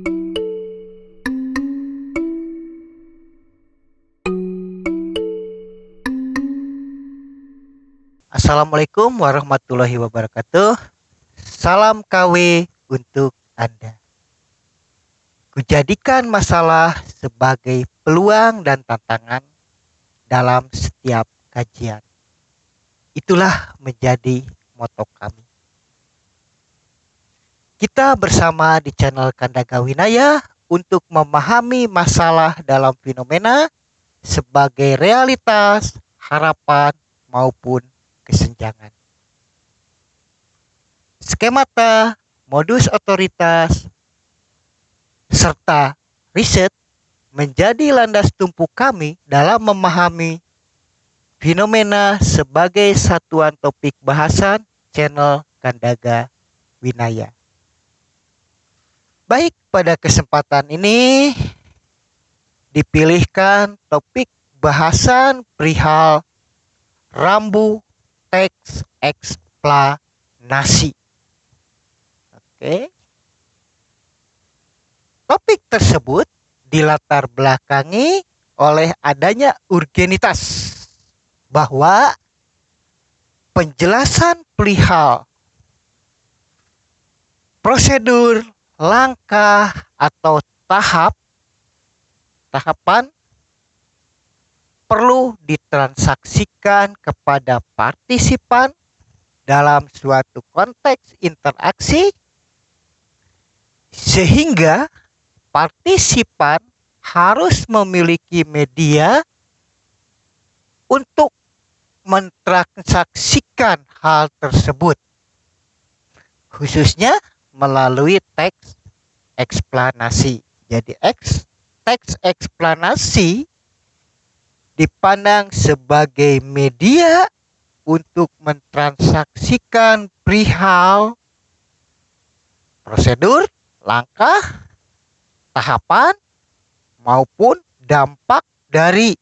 Assalamualaikum warahmatullahi wabarakatuh. Salam KW untuk Anda. Kujadikan masalah sebagai peluang dan tantangan dalam setiap kajian. Itulah menjadi moto kami. Kita bersama di channel Kandaga Winaya untuk memahami masalah dalam fenomena sebagai realitas, harapan, maupun kesenjangan. Skemata, modus otoritas, serta riset menjadi landas tumpu kami dalam memahami fenomena sebagai satuan topik bahasan channel Kandaga Winaya. Baik, pada kesempatan ini dipilihkan topik bahasan perihal rambu teks eksplanasi. Oke. Topik tersebut dilatar belakangi oleh adanya urgenitas bahwa penjelasan perihal prosedur, langkah atau tahapan perlu ditransaksikan kepada partisipan dalam suatu konteks interaksi sehingga partisipan harus memiliki media untuk mentransaksikan hal tersebut, khususnya melalui teks eksplanasi. Jadi teks eksplanasi dipandang sebagai media untuk mentransaksikan perihal prosedur, langkah, tahapan, maupun dampak dari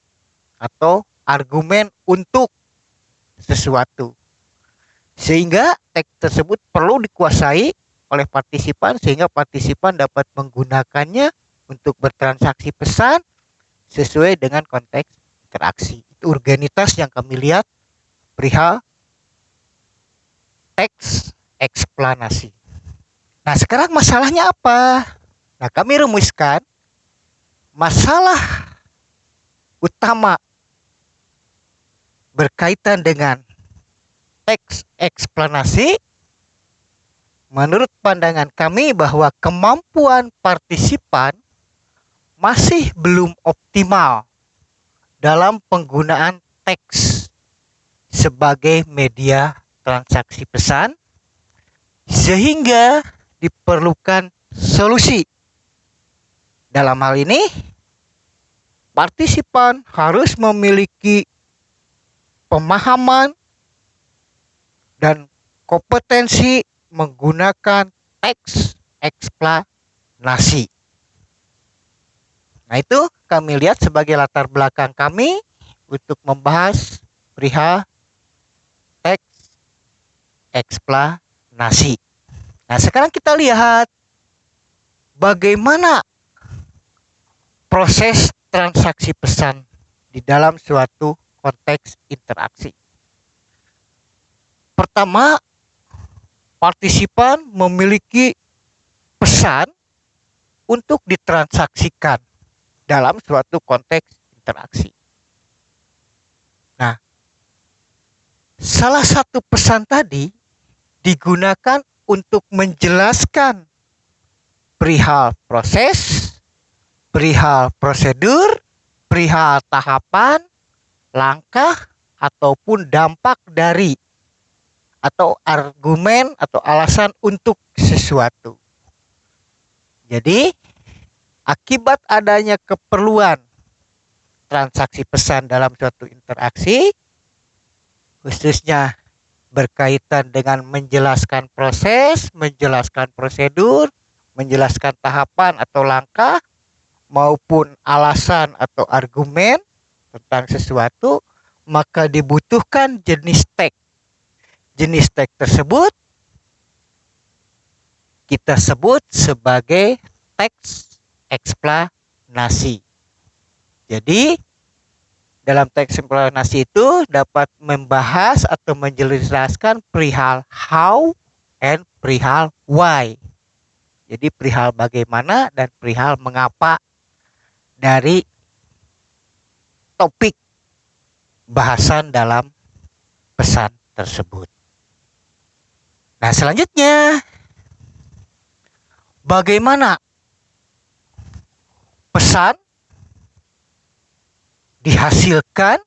atau argumen untuk sesuatu. Sehingga teks tersebut perlu dikuasai oleh partisipan sehingga partisipan dapat menggunakannya untuk bertransaksi pesan sesuai dengan konteks interaksi. Itu urgenitas yang kami lihat perihal teks eksplanasi. Nah, sekarang masalahnya apa? Nah, kami rumuskan masalah utama berkaitan dengan teks eksplanasi. Menurut pandangan kami bahwa kemampuan partisipan masih belum optimal dalam penggunaan teks sebagai media transaksi pesan, sehingga diperlukan solusi. Dalam hal ini, partisipan harus memiliki pemahaman dan kompetensi menggunakan teks eksplanasi. Nah, itu kami lihat sebagai latar belakang kami untuk membahas perihal teks eksplanasi. Nah, sekarang kita lihat bagaimana proses transaksi pesan di dalam suatu konteks interaksi. Pertama, partisipan memiliki pesan untuk ditransaksikan dalam suatu konteks interaksi. Nah, salah satu pesan tadi digunakan untuk menjelaskan perihal proses, perihal prosedur, perihal tahapan, langkah, ataupun dampak dari atau argumen atau alasan untuk sesuatu. Jadi, akibat adanya keperluan transaksi pesan dalam suatu interaksi, khususnya berkaitan dengan menjelaskan proses, menjelaskan prosedur, menjelaskan tahapan atau langkah, maupun alasan atau argumen tentang sesuatu, maka dibutuhkan jenis teks. Jenis teks tersebut kita sebut sebagai teks eksplanasi. Jadi dalam teks eksplanasi itu dapat membahas atau menjelaskan perihal how and perihal why. Jadi perihal bagaimana dan perihal mengapa dari topik bahasan dalam pesan tersebut. Nah, selanjutnya bagaimana pesan dihasilkan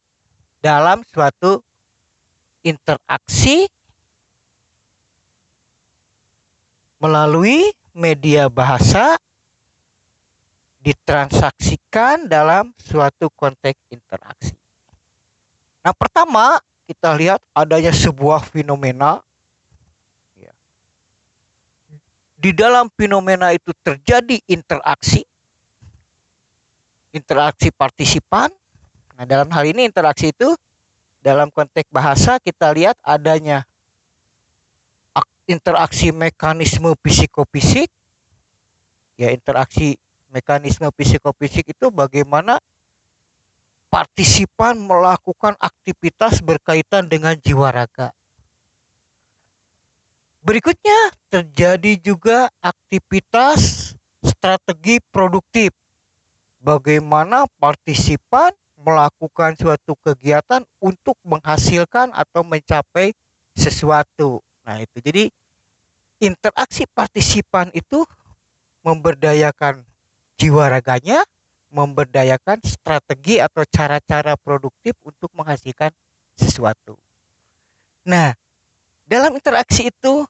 dalam suatu interaksi melalui media bahasa ditransaksikan dalam suatu konteks interaksi. Nah, pertama kita lihat adanya sebuah fenomena. Di dalam fenomena itu terjadi interaksi partisipan. Nah, dalam hal ini interaksi itu dalam konteks bahasa kita lihat adanya interaksi mekanisme psikofisik. Ya, interaksi mekanisme psikofisik itu bagaimana partisipan melakukan aktivitas berkaitan dengan jiwa raga. Berikutnya terjadi juga aktivitas strategi produktif. Bagaimana partisipan melakukan suatu kegiatan untuk menghasilkan atau mencapai sesuatu. Nah, itu jadi interaksi partisipan itu memberdayakan jiwa raganya, memberdayakan strategi atau cara-cara produktif untuk menghasilkan sesuatu. Nah, dalam interaksi itu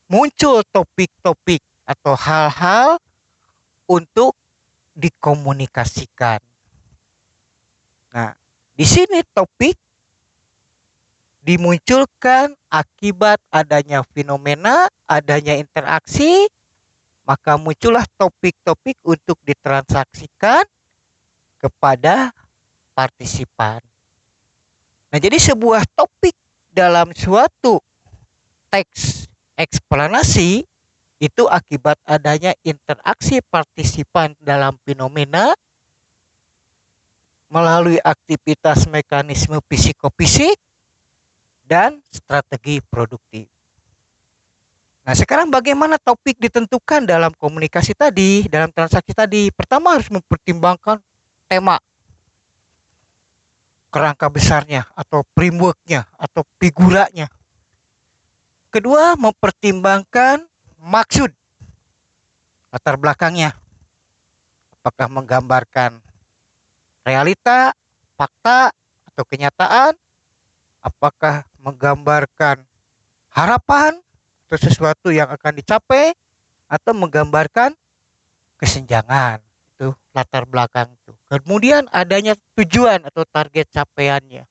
muncul topik-topik atau hal-hal untuk dikomunikasikan. Nah, di sini topik dimunculkan akibat adanya fenomena, adanya interaksi, maka muncullah topik-topik untuk ditransaksikan kepada partisipan. Nah, jadi sebuah topik dalam suatu teks eksplanasi itu akibat adanya interaksi partisipan dalam fenomena melalui aktivitas mekanisme psikofisik dan strategi produktif. Nah, sekarang bagaimana topik ditentukan dalam komunikasi tadi, dalam transaksi tadi? Pertama harus mempertimbangkan tema, kerangka besarnya atau frameworknya atau figuranya. Kedua, mempertimbangkan maksud, latar belakangnya. Apakah menggambarkan realita, fakta, atau kenyataan? Apakah menggambarkan harapan atau sesuatu yang akan dicapai, atau menggambarkan kesenjangan? Itu latar belakang itu. Kemudian adanya tujuan atau target capaiannya.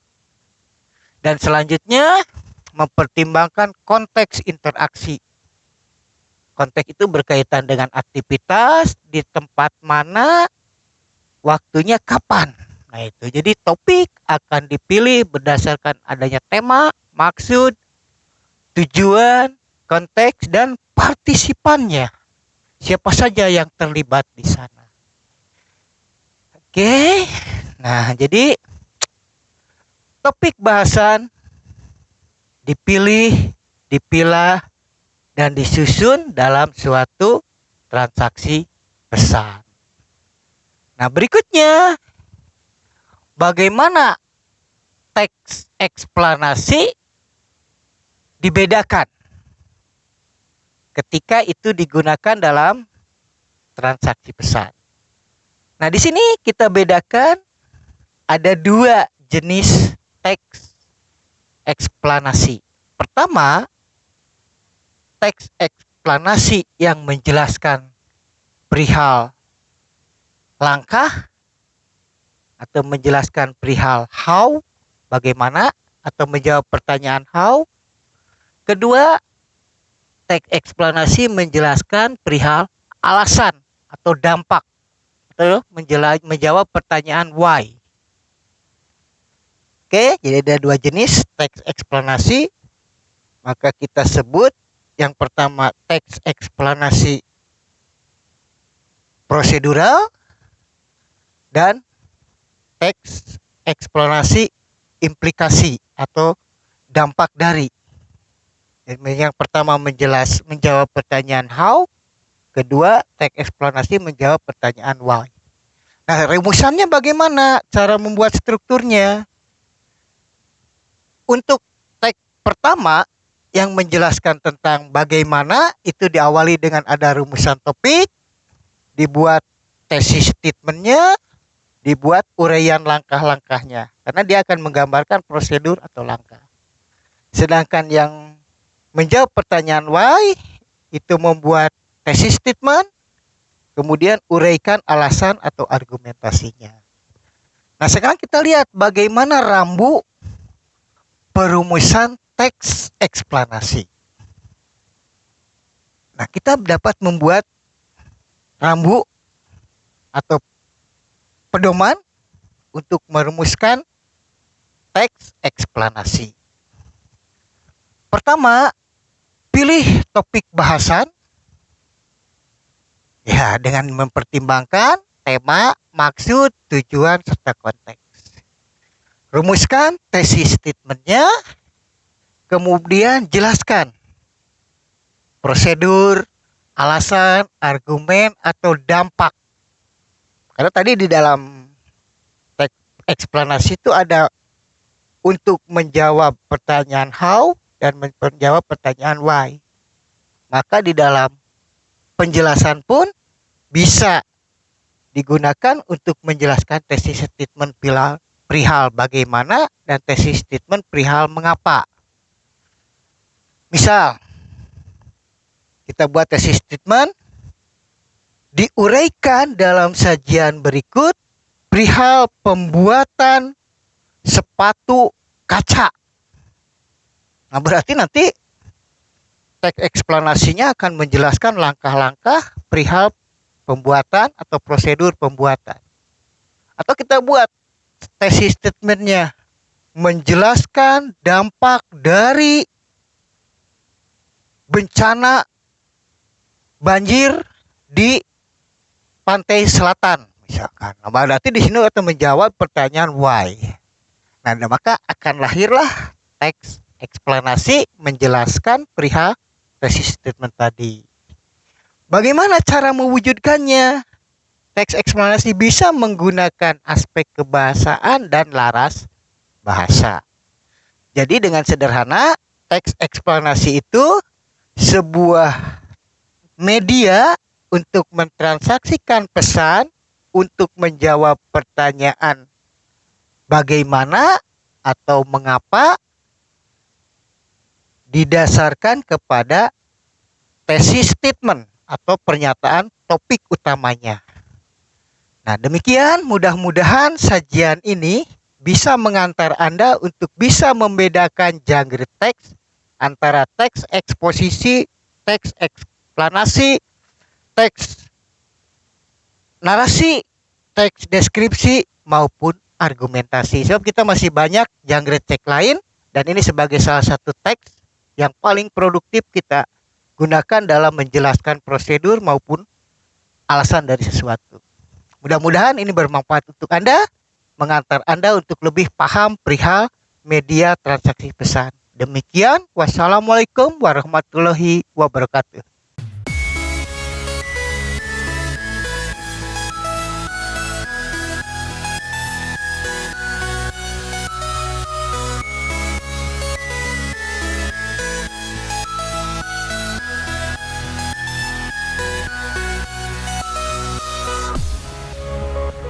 Dan selanjutnya mempertimbangkan konteks interaksi. Konteks itu berkaitan dengan aktivitas, di tempat mana, waktunya kapan. Nah, itu jadi topik akan dipilih berdasarkan adanya tema, maksud, tujuan, konteks, dan partisipannya. Siapa saja yang terlibat di sana. Oke. Nah, jadi topik bahasan dipilih, dipilah, dan disusun dalam suatu transaksi pesan. Nah, berikutnya bagaimana teks eksplanasi dibedakan ketika itu digunakan dalam transaksi pesan. Nah, di sini kita bedakan ada dua jenis teks eksplanasi. Pertama, teks eksplanasi yang menjelaskan perihal langkah atau menjelaskan perihal how, bagaimana, atau menjawab pertanyaan how. Kedua, teks eksplanasi menjelaskan perihal alasan atau dampak, atau menjawab pertanyaan why. Oke, jadi ada dua jenis teks eksplanasi. Maka kita sebut yang pertama teks eksplanasi prosedural, dan teks eksplorasi implikasi atau dampak dari. Yang pertama menjawab pertanyaan how, kedua teks eksplorasi menjawab pertanyaan why. Nah, rumusannya bagaimana cara membuat strukturnya? Untuk teks pertama yang menjelaskan tentang bagaimana, itu diawali dengan ada rumusan topik, dibuat tesis statementnya, dibuat uraian langkah-langkahnya, karena dia akan menggambarkan prosedur atau langkah. Sedangkan yang menjawab pertanyaan why itu membuat tesis statement, kemudian uraikan alasan atau argumentasinya. Nah, sekarang kita lihat bagaimana rambu perumusan teks eksplanasi. Nah, kita dapat membuat rambu atau pedoman untuk merumuskan teks eksplanasi. Pertama, pilih topik bahasan ya dengan mempertimbangkan tema, maksud, tujuan, serta konteks. Rumuskan tesis statementnya, kemudian jelaskan prosedur, alasan, argumen, atau dampak. Karena tadi di dalam teks eksplanasi itu ada untuk menjawab pertanyaan how dan menjawab pertanyaan why. Maka di dalam penjelasan pun bisa digunakan untuk menjelaskan tesis statement perihal bagaimana dan tesis statement perihal mengapa. Misal, kita buat tesis statement, diuraikan dalam sajian berikut perihal pembuatan sepatu kaca. Nah, berarti nanti teks eksplanasinya akan menjelaskan langkah-langkah perihal pembuatan atau prosedur pembuatan. Atau kita buat tesis statementnya menjelaskan dampak dari bencana banjir di pantai selatan misalkan. Nah, berarti di sini akan menjawab pertanyaan why. Nah, maka akan lahirlah teks eksplanasi menjelaskan perihal tesis statement tadi. Bagaimana cara mewujudkannya? Teks eksplanasi bisa menggunakan aspek kebahasaan dan laras bahasa. Jadi dengan sederhana, teks eksplanasi itu sebuah media untuk mentransaksikan pesan, untuk menjawab pertanyaan bagaimana atau mengapa, didasarkan kepada tesis statement atau pernyataan topik utamanya. Nah, demikian mudah-mudahan sajian ini bisa mengantar Anda untuk bisa membedakan genre teks antara teks eksposisi, teks eksplanasi, teks narasi, teks deskripsi, maupun argumentasi. Sebab kita masih banyak genre teks lain, dan ini sebagai salah satu teks yang paling produktif kita gunakan dalam menjelaskan prosedur maupun alasan dari sesuatu. Mudah-mudahan ini bermanfaat untuk Anda, mengantar Anda untuk lebih paham perihal media transaksi pesan. Demikian, wassalamualaikum warahmatullahi wabarakatuh.